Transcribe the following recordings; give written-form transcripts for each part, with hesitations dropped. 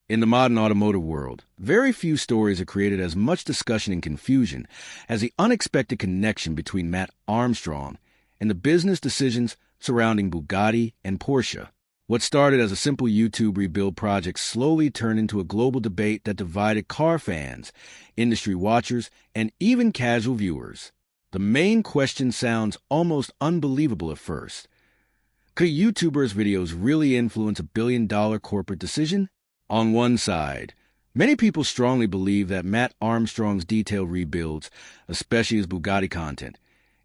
In the modern automotive world, very few stories are created as much discussion and confusion as the unexpected connection between Mat Armstrong and the business decisions surrounding Bugatti and Porsche. What started as a simple YouTube rebuild project slowly turned into a global debate that divided car fans, industry watchers, and even casual viewers. The main question sounds almost unbelievable at first. Could a YouTuber's videos really influence a billion-dollar corporate decision? On one side, many people strongly believe that Mat Armstrong's detailed rebuilds, especially his Bugatti content,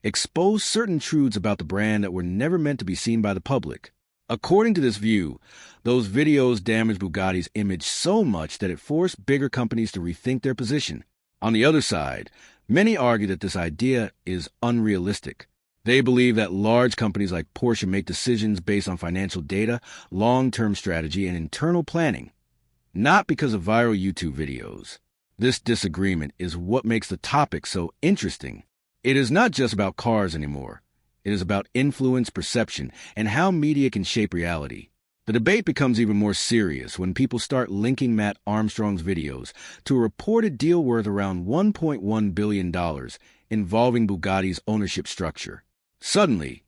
expose certain truths about the brand that were never meant to be seen by the public. According to this view, those videos damaged Bugatti's image so much that it forced bigger companies to rethink their position. On the other side, many argue that this idea is unrealistic. They believe that large companies like Porsche make decisions based on financial data, long-term strategy, and internal planning, not because of viral YouTube videos. This disagreement is what makes the topic so interesting. It is not just about cars anymore. It is about influence, perception, and how media can shape reality. The debate becomes even more serious when people start linking Mat Armstrong's videos to a reported deal worth around $1.1 billion involving Bugatti's ownership structure. Suddenly,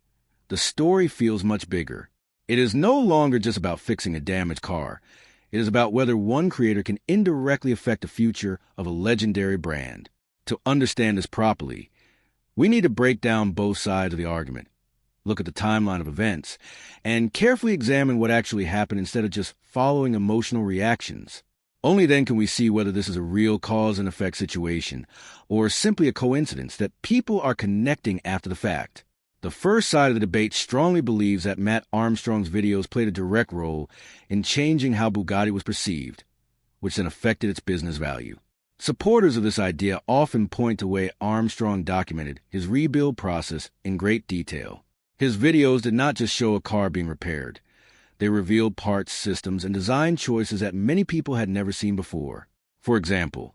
the story feels much bigger. It is no longer just about fixing a damaged car. It is about whether one creator can indirectly affect the future of a legendary brand. To understand this properly, we need to break down both sides of the argument, look at the timeline of events, and carefully examine what actually happened instead of just following emotional reactions. Only then can we see whether this is a real cause and effect situation or simply a coincidence that people are connecting after the fact. The first side of the debate strongly believes that Mat Armstrong's videos played a direct role in changing how Bugatti was perceived, which then affected its business value. Supporters of this idea often point to the way Armstrong documented his rebuild process in great detail. His videos did not just show a car being repaired. They revealed parts, systems, and design choices that many people had never seen before. For example,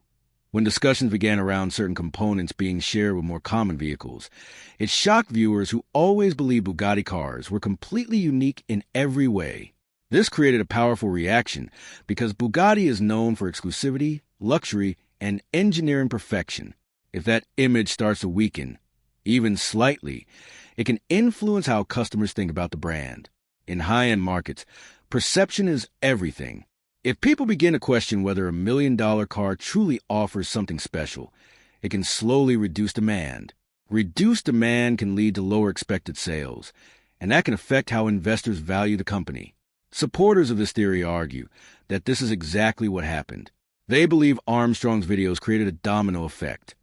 when discussions began around certain components being shared with more common vehicles, it shocked viewers who always believed Bugatti cars were completely unique in every way. This created a powerful reaction because Bugatti is known for exclusivity, luxury, and engineering perfection. If that image starts to weaken, even slightly, it can influence how customers think about the brand. In high-end markets, perception is everything. If people begin to question whether a $1 million car truly offers something special, it can slowly reduce demand. Reduced demand can lead to lower expected sales, and that can affect how investors value the company. Supporters of this theory argue that this is exactly what happened. They believe Armstrong's videos created a domino effect.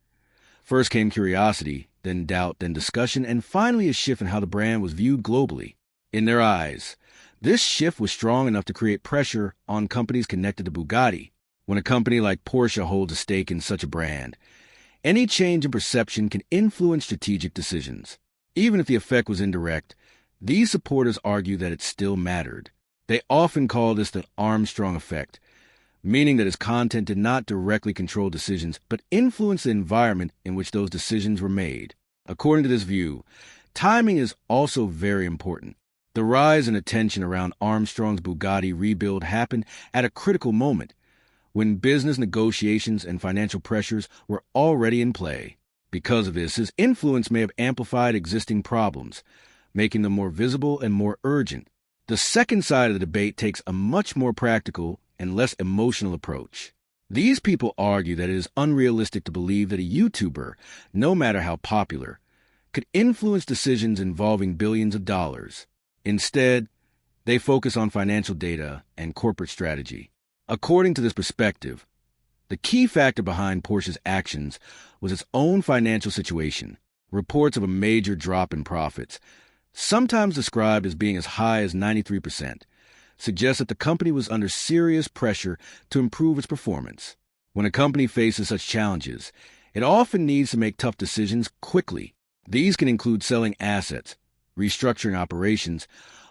First came curiosity, then doubt, then discussion, and finally a shift in how the brand was viewed globally. In their eyes, this shift was strong enough to create pressure on companies connected to Bugatti. When a company like Porsche holds a stake in such a brand, any change in perception can influence strategic decisions. Even if the effect was indirect, these supporters argue that it still mattered. They often call this the Armstrong effect, meaning that his content did not directly control decisions but influenced the environment in which those decisions were made. According to this view, timing is also very important. The rise in attention around Armstrong's Bugatti rebuild happened at a critical moment, when business negotiations and financial pressures were already in play. Because of this, his influence may have amplified existing problems, making them more visible and more urgent. The second side of the debate takes a much more practical and less emotional approach. These people argue that it is unrealistic to believe that a YouTuber, no matter how popular, could influence decisions involving billions of dollars. Instead, they focus on financial data and corporate strategy. According to this perspective, the key factor behind Porsche's actions was its own financial situation. Reports of a major drop in profits, sometimes described as being as high as 93%, suggest that the company was under serious pressure to improve its performance. When a company faces such challenges, it often needs to make tough decisions quickly. These can include selling assets, restructuring operations,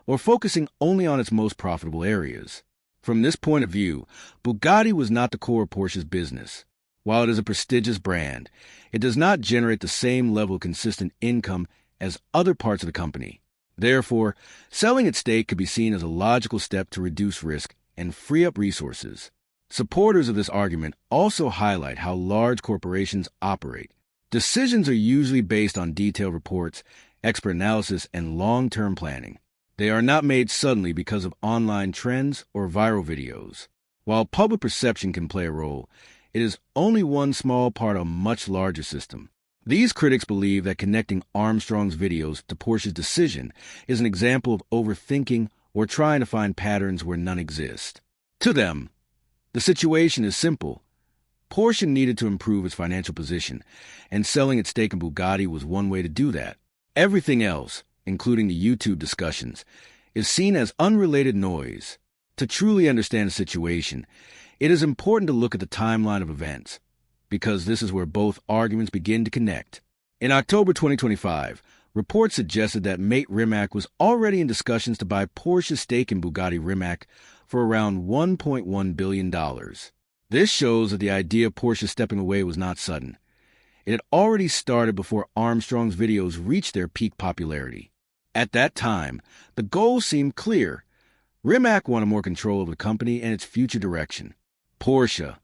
or focusing only on its most profitable areas. From this point of view, Bugatti was not the core of Porsche's business. While it is a prestigious brand, it does not generate the same level of consistent income as other parts of the company. Therefore, selling its stake could be seen as a logical step to reduce risk and free up resources. Supporters of this argument also highlight how large corporations operate. Decisions are usually based on detailed reports, expert analysis, and long-term planning. They are not made suddenly because of online trends or viral videos. While public perception can play a role, it is only one small part of a much larger system. These critics believe that connecting Armstrong's videos to Porsche's decision is an example of overthinking or trying to find patterns where none exist. To them, the situation is simple. Porsche needed to improve its financial position, and selling its stake in Bugatti was one way to do that. Everything else, including the YouTube discussions, is seen as unrelated noise. To truly understand the situation, it is important to look at the timeline of events, because this is where both arguments begin to connect. In October 2025, reports suggested that mate Rimac was already in discussions to buy Porsche's stake in Bugatti Rimac for around $1.1 billion. This shows that the idea of Porsche stepping away was not sudden. It had already started before Armstrong's videos reached their peak popularity. At that time, the goal seemed clear. Rimac wanted more control of the company and its future direction. Porsche,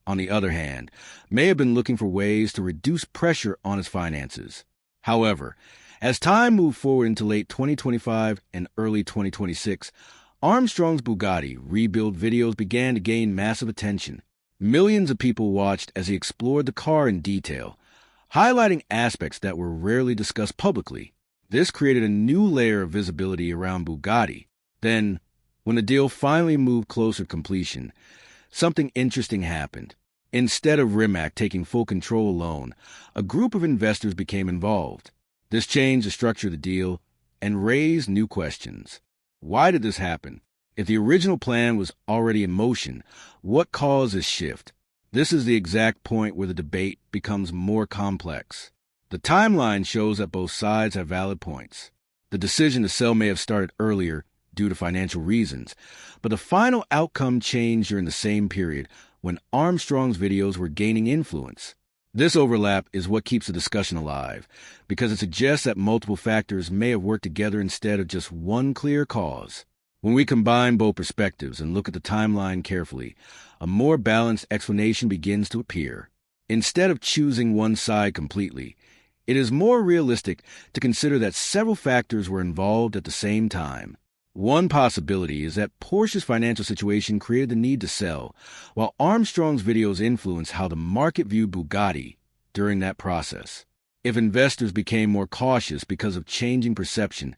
on the other hand, may have been looking for ways to reduce pressure on its finances. However, as time moved forward into late 2025 and early 2026, Armstrong's Bugatti rebuild videos began to gain massive attention. Millions of people watched as he explored the car in detail, highlighting aspects that were rarely discussed publicly. This created a new layer of visibility around Bugatti. Then, when the deal finally moved closer to completion, something interesting happened. Instead of Rimac taking full control alone, a group of investors became involved. This changed the structure of the deal and raised new questions. Why did this happen? If the original plan was already in motion, what caused this shift? This is the exact point where the debate becomes more complex. The timeline shows that both sides have valid points. The decision to sell may have started earlier due to financial reasons, but the final outcome changed during the same period when Armstrong's videos were gaining influence. This overlap is what keeps the discussion alive, because it suggests that multiple factors may have worked together instead of just one clear cause. When we combine both perspectives and look at the timeline carefully, a more balanced explanation begins to appear. Instead of choosing one side completely, it is more realistic to consider that several factors were involved at the same time. One possibility is that Porsche's financial situation created the need to sell, while Armstrong's videos influenced how the market viewed Bugatti during that process. If investors became more cautious because of changing perception,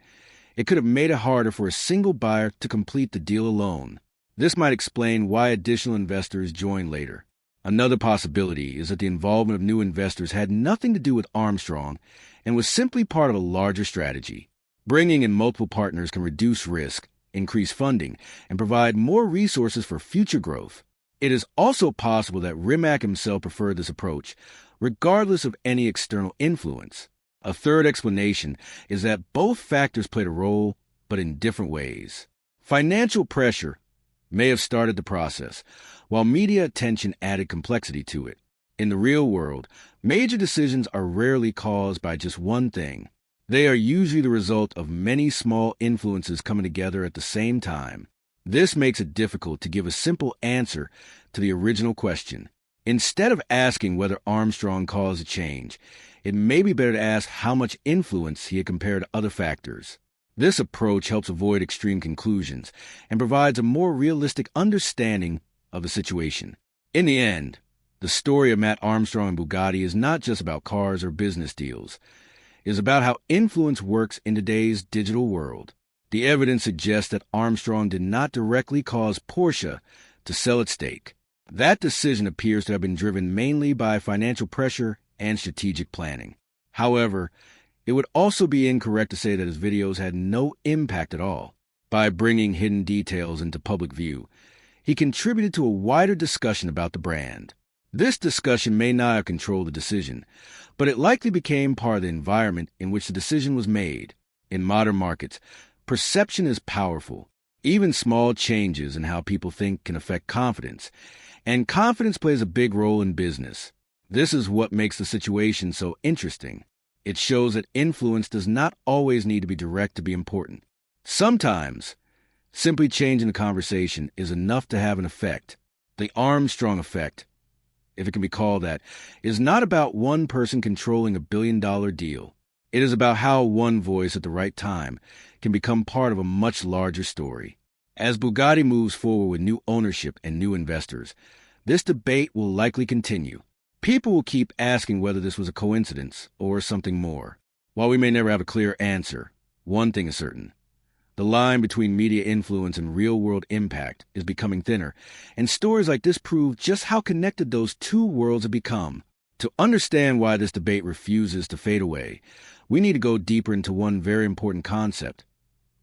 it could have made it harder for a single buyer to complete the deal alone. This might explain why additional investors joined later. Another possibility is that the involvement of new investors had nothing to do with Armstrong and was simply part of a larger strategy. Bringing in multiple partners can reduce risk, increase funding, and provide more resources for future growth. It is also possible that Rimac himself preferred this approach, regardless of any external influence. A third explanation is that both factors played a role, but in different ways. Financial pressure may have started the process, while media attention added complexity to it. In the real world, major decisions are rarely caused by just one thing. They are usually the result of many small influences coming together at the same time. This makes it difficult to give a simple answer to the original question. Instead of asking whether Armstrong caused a change, it may be better to ask how much influence he had compared to other factors. This approach helps avoid extreme conclusions and provides a more realistic understanding of the situation. In the end, the story of Mat Armstrong and Bugatti is not just about cars or business deals. It is about how influence works in today's digital world. The evidence suggests that Armstrong did not directly cause Porsche to sell its stake. That decision appears to have been driven mainly by financial pressure and strategic planning. However, it would also be incorrect to say that his videos had no impact at all. By bringing hidden details into public view, he contributed to a wider discussion about the brand. This discussion may not have controlled the decision, but it likely became part of the environment in which the decision was made. In modern markets, perception is powerful. Even small changes in how people think can affect confidence, and confidence plays a big role in business. This is what makes the situation so interesting. It shows that influence does not always need to be direct to be important. Sometimes, simply changing the conversation is enough to have an effect. The Armstrong effect, if it can be called that, is not about one person controlling $1 billion deal. It is about how one voice at the right time can become part of a much larger story. As Bugatti moves forward with new ownership and new investors, this debate will likely continue. People will keep asking whether this was a coincidence or something more. While we may never have a clear answer, one thing is certain. The line between media influence and real-world impact is becoming thinner, and stories like this prove just how connected those two worlds have become. To understand why this debate refuses to fade away, we need to go deeper into one very important concept: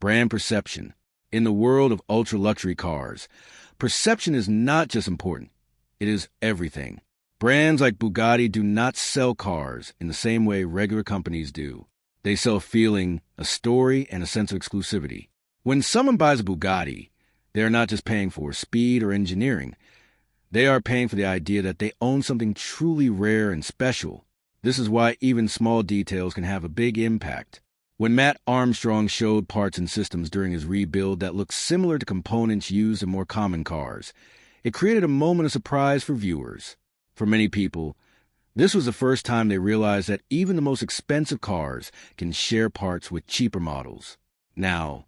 brand perception. In the world of ultra-luxury cars, perception is not just important, it is everything. Brands like Bugatti do not sell cars in the same way regular companies do. They sell a feeling, a story, and a sense of exclusivity. When someone buys a Bugatti, they are not just paying for speed or engineering. They are paying for the idea that they own something truly rare and special. This is why even small details can have a big impact. When Mat Armstrong showed parts and systems during his rebuild that looked similar to components used in more common cars, it created a moment of surprise for viewers. For many people, this was the first time they realized that even the most expensive cars can share parts with cheaper models. Now,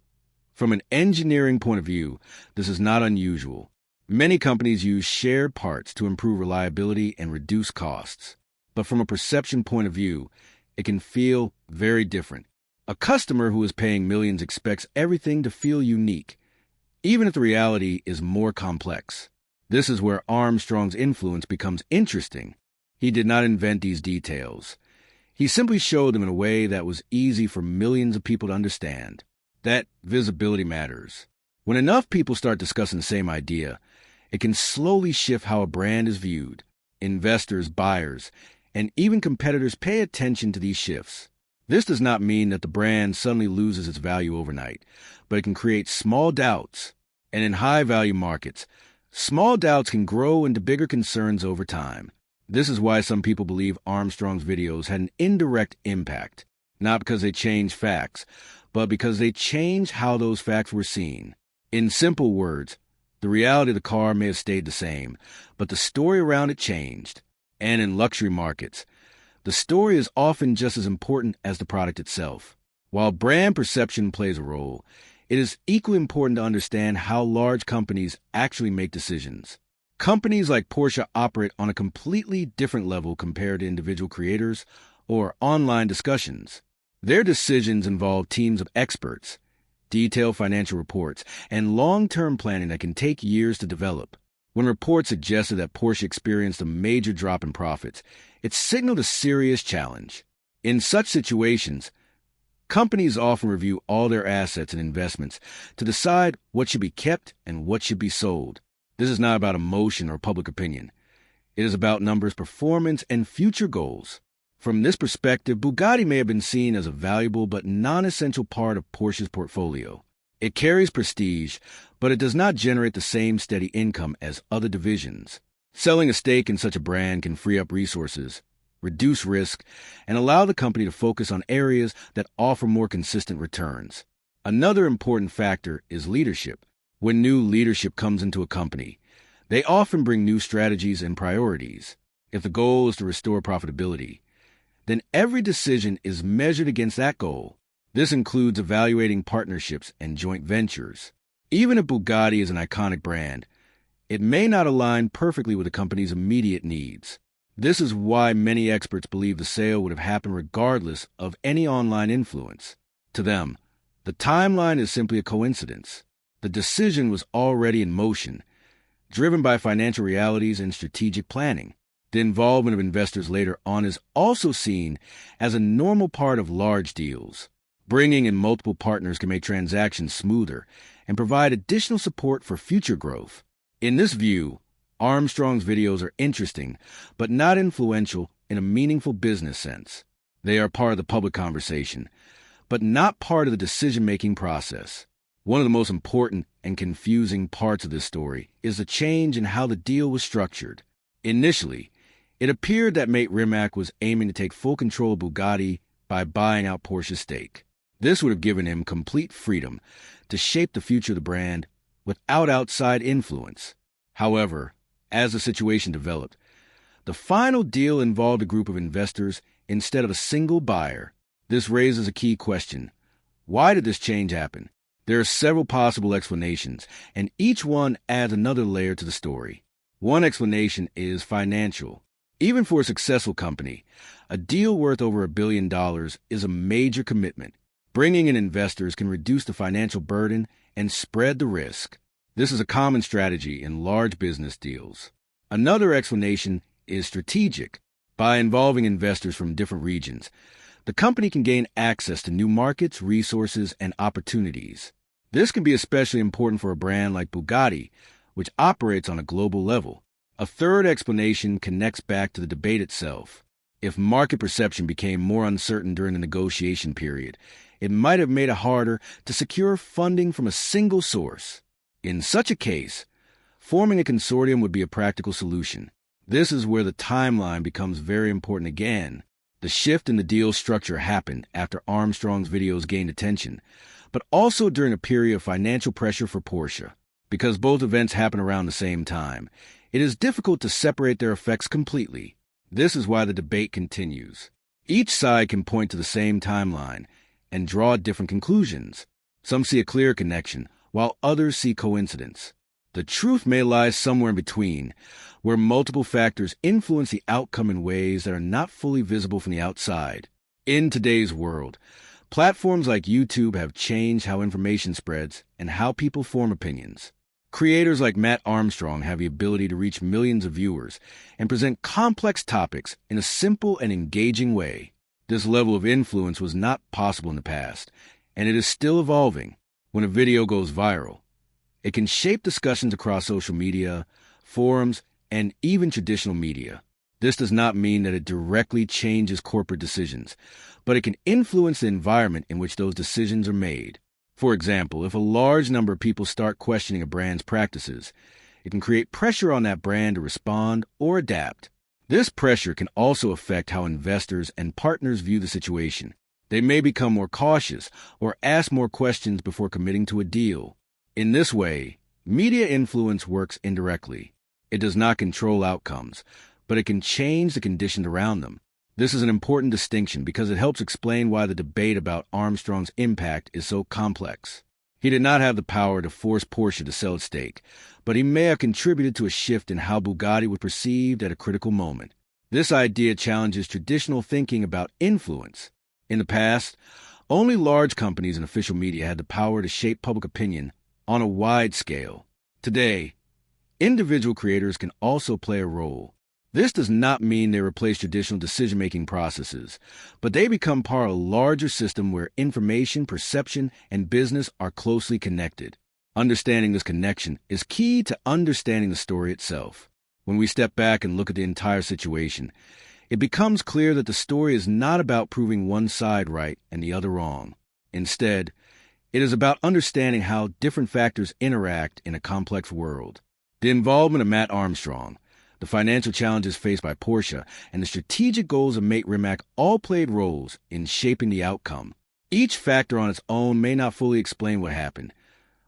from an engineering point of view, this is not unusual. Many companies use shared parts to improve reliability and reduce costs. But from a perception point of view, it can feel very different. A customer who is paying millions expects everything to feel unique, even if the reality is more complex. This is where Armstrong's influence becomes interesting. He did not invent these details. He simply showed them in a way that was easy for millions of people to understand. That visibility matters. When enough people start discussing the same idea, it can slowly shift how a brand is viewed. Investors, buyers, and even competitors pay attention to these shifts. This does not mean that the brand suddenly loses its value overnight, but it can create small doubts. And in high-value markets, small doubts can grow into bigger concerns over time. This is why some people believe Armstrong's videos had an indirect impact, not because they changed facts, but because they changed how those facts were seen. In simple words, the reality of the car may have stayed the same, but the story around it changed. And in luxury markets, the story is often just as important as the product itself. While brand perception plays a role, it is equally important to understand how large companies actually make decisions. Companies like Porsche operate on a completely different level compared to individual creators or online discussions. Their decisions involve teams of experts, detailed financial reports, and long-term planning that can take years to develop. When reports suggested that Porsche experienced a major drop in profits, it signaled a serious challenge. In such situations, companies often review all their assets and investments to decide what should be kept and what should be sold. This is not about emotion or public opinion. It is about numbers, performance, and future goals. From this perspective, Bugatti may have been seen as a valuable but non-essential part of Porsche's portfolio. It carries prestige, but it does not generate the same steady income as other divisions. Selling a stake in such a brand can free up resources, reduce risk, and allow the company to focus on areas that offer more consistent returns. Another important factor is leadership. When new leadership comes into a company, they often bring new strategies and priorities. If the goal is to restore profitability, then every decision is measured against that goal. This includes evaluating partnerships and joint ventures. Even if Bugatti is an iconic brand, it may not align perfectly with the company's immediate needs. This is why many experts believe the sale would have happened regardless of any online influence. To them, the timeline is simply a coincidence. The decision was already in motion, driven by financial realities and strategic planning. The involvement of investors later on is also seen as a normal part of large deals. Bringing in multiple partners can make transactions smoother and provide additional support for future growth. In this view, Armstrong's videos are interesting, but not influential in a meaningful business sense. They are part of the public conversation, but not part of the decision-making process. One of the most important and confusing parts of this story is the change in how the deal was structured. Initially, it appeared that Mate Rimac was aiming to take full control of Bugatti by buying out Porsche's stake. This would have given him complete freedom to shape the future of the brand without outside influence. However, as the situation developed. The final deal involved a group of investors instead of a single buyer. This raises a key question. Why did this change happen? There are several possible explanations, and each one adds another layer to the story. One explanation is financial. Even for a successful company, a deal worth over $1 billion is a major commitment. Bringing in investors can reduce the financial burden and spread the risk. This is a common strategy in large business deals. Another explanation is strategic. By involving investors from different regions, the company can gain access to new markets, resources, and opportunities. This can be especially important for a brand like Bugatti, which operates on a global level. A third explanation connects back to the debate itself. If market perception became more uncertain during the negotiation period, it might have made it harder to secure funding from a single source. In such a case, forming a consortium would be a practical solution. This is where the timeline becomes very important again. The shift in the deal structure happened after Armstrong's videos gained attention, but also during a period of financial pressure for Porsche. Because both events happen around the same time, it is difficult to separate their effects completely. This is why the debate continues. Each side can point to the same timeline and draw different conclusions. Some see a clear connection, while others see coincidence. The truth may lie somewhere in between, where multiple factors influence the outcome in ways that are not fully visible from the outside. In today's world, platforms like YouTube have changed how information spreads and how people form opinions. Creators like Mat Armstrong have the ability to reach millions of viewers and present complex topics in a simple and engaging way. This level of influence was not possible in the past, and it is still evolving. When a video goes viral, it can shape discussions across social media, forums, and even traditional media. This does not mean that it directly changes corporate decisions, but it can influence the environment in which those decisions are made. For example, if a large number of people start questioning a brand's practices, it can create pressure on that brand to respond or adapt. This pressure can also affect how investors and partners view the situation. They may become more cautious or ask more questions before committing to a deal. In this way, media influence works indirectly. It does not control outcomes, but it can change the conditions around them. This is an important distinction because it helps explain why the debate about Armstrong's impact is so complex. He did not have the power to force Porsche to sell its stake, but he may have contributed to a shift in how Bugatti was perceived at a critical moment. This idea challenges traditional thinking about influence. In the past, only large companies and official media had the power to shape public opinion on a wide scale. Today, individual creators can also play a role. This does not mean they replace traditional decision-making processes, but they become part of a larger system where information, perception, and business are closely connected. Understanding this connection is key to understanding the story itself. When we step back and look at the entire situation, it becomes clear that the story is not about proving one side right and the other wrong. Instead, it is about understanding how different factors interact in a complex world. The involvement of Mat Armstrong, the financial challenges faced by Porsche, and the strategic goals of Mate Rimac all played roles in shaping the outcome. Each factor on its own may not fully explain what happened,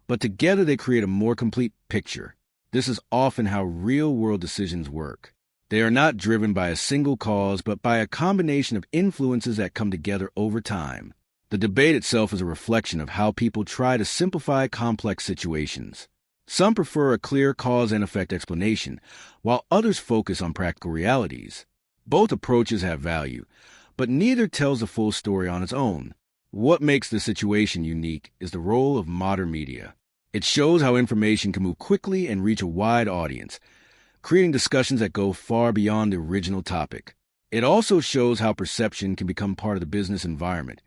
but together they create a more complete picture. This is often how real-world decisions work. They are not driven by a single cause, but by a combination of influences that come together over time. The debate itself is a reflection of how people try to simplify complex situations. Some prefer a clear cause and effect explanation, while others focus on practical realities. Both approaches have value, but neither tells the full story on its own. What makes the situation unique is the role of modern media. It shows how information can move quickly and reach a wide audience, creating discussions that go far beyond the original topic. It also shows how perception can become part of the business environment,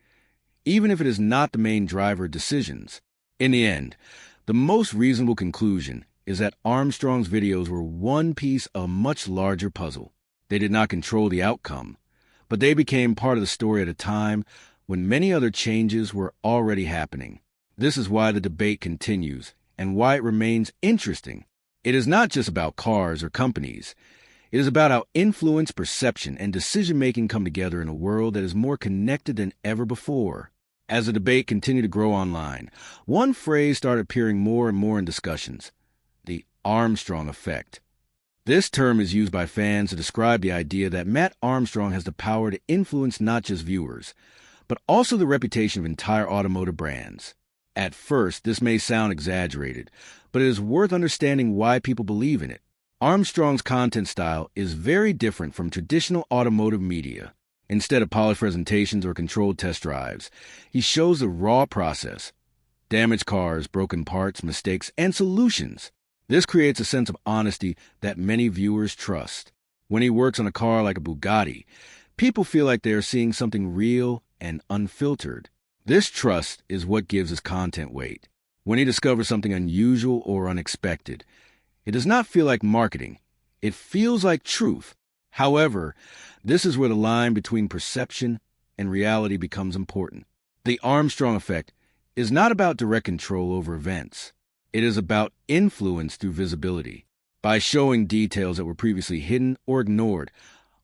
even if it is not the main driver of decisions. In the end, the most reasonable conclusion is that Armstrong's videos were one piece of a much larger puzzle. They did not control the outcome, but they became part of the story at a time when many other changes were already happening. This is why the debate continues and why it remains interesting. It is not just about cars or companies. It is about how influence, perception, and decision-making come together in a world that is more connected than ever before. As the debate continued to grow online, one phrase started appearing more and more in discussions: the Armstrong effect. This term is used by fans to describe the idea that Mat Armstrong has the power to influence not just viewers, but also the reputation of entire automotive brands. At first, this may sound exaggerated, but it is worth understanding why people believe in it. Armstrong's content style is very different from traditional automotive media. Instead of polished presentations or controlled test drives, he shows the raw process: damaged cars, broken parts, mistakes, and solutions. This creates a sense of honesty that many viewers trust. When he works on a car like a Bugatti, people feel like they are seeing something real and unfiltered. This trust is what gives his content weight. When he discovers something unusual or unexpected, it does not feel like marketing. It feels like truth. However, this is where the line between perception and reality becomes important. The Armstrong effect is not about direct control over events. It is about influence through visibility. By showing details that were previously hidden or ignored,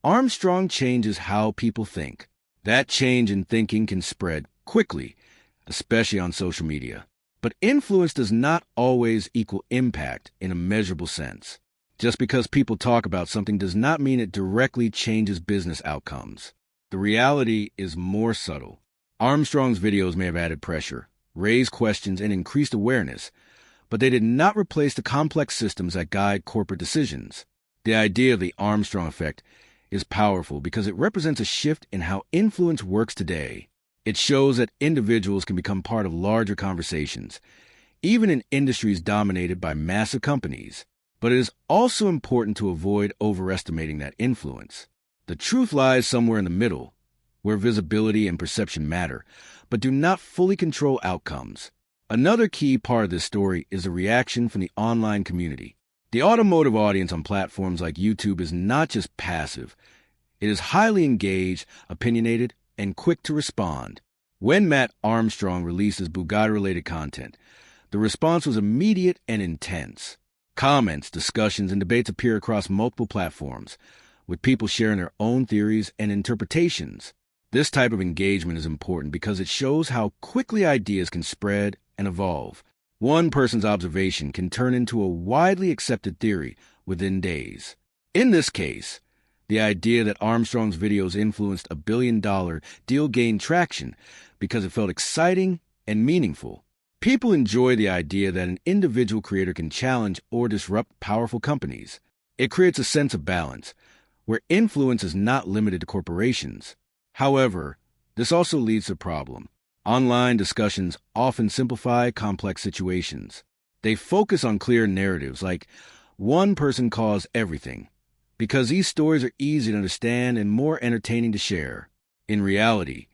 Armstrong changes how people think. That change in thinking can spread quickly, especially on social media. But influence does not always equal impact in a measurable sense. Just because people talk about something does not mean it directly changes business outcomes. The reality is more subtle. Armstrong's videos may have added pressure, raised questions, and increased awareness, but they did not replace the complex systems that guide corporate decisions. The idea of the Armstrong effect is powerful because it represents a shift in how influence works today. It shows that individuals can become part of larger conversations, even in industries dominated by massive companies. But it is also important to avoid overestimating that influence. The truth lies somewhere in the middle, where visibility and perception matter, but do not fully control outcomes. Another key part of this story is the reaction from the online community. The automotive audience on platforms like YouTube is not just passive. It is highly engaged, opinionated, and quick to respond. When Mat Armstrong released his Bugatti-related content, the response was immediate and intense. Comments, discussions, and debates appear across multiple platforms, with people sharing their own theories and interpretations. This type of engagement is important because it shows how quickly ideas can spread and evolve. One person's observation can turn into a widely accepted theory within days. In this case, the idea that Armstrong's videos influenced a billion-dollar deal gained traction because it felt exciting and meaningful. People enjoy the idea that an individual creator can challenge or disrupt powerful companies. It creates a sense of balance, where influence is not limited to corporations. However, this also leads to a problem. Online discussions often simplify complex situations. They focus on clear narratives like one person caused everything, because these stories are easy to understand and more entertaining to share. In reality,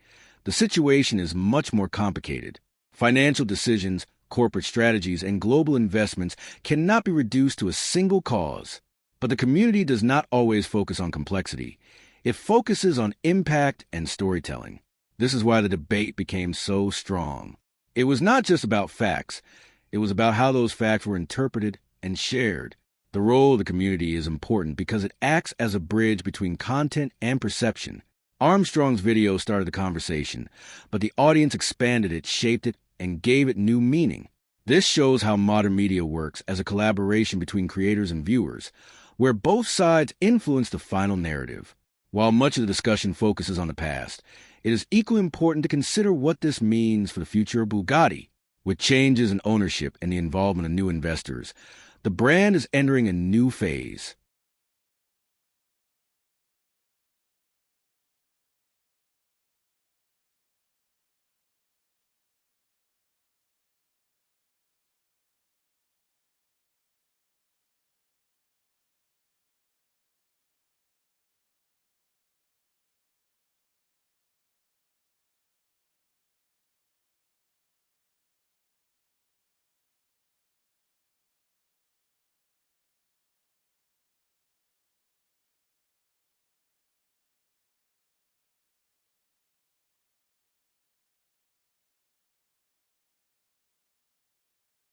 the situation is much more complicated. Financial decisions, corporate strategies, and global investments cannot be reduced to a single cause. But the community does not always focus on complexity. It focuses on impact and storytelling. This is why the debate became so strong. It was not just about facts. It was about how those facts were interpreted and shared. The role of the community is important because it acts as a bridge between content and perception. Armstrong's video started the conversation, but the audience expanded it, shaped it, and gave it new meaning. This shows how modern media works as a collaboration between creators and viewers, where both sides influence the final narrative. While much of the discussion focuses on the past, it is equally important to consider what this means for the future of Bugatti. With changes in ownership and the involvement of new investors, the brand is entering a new phase.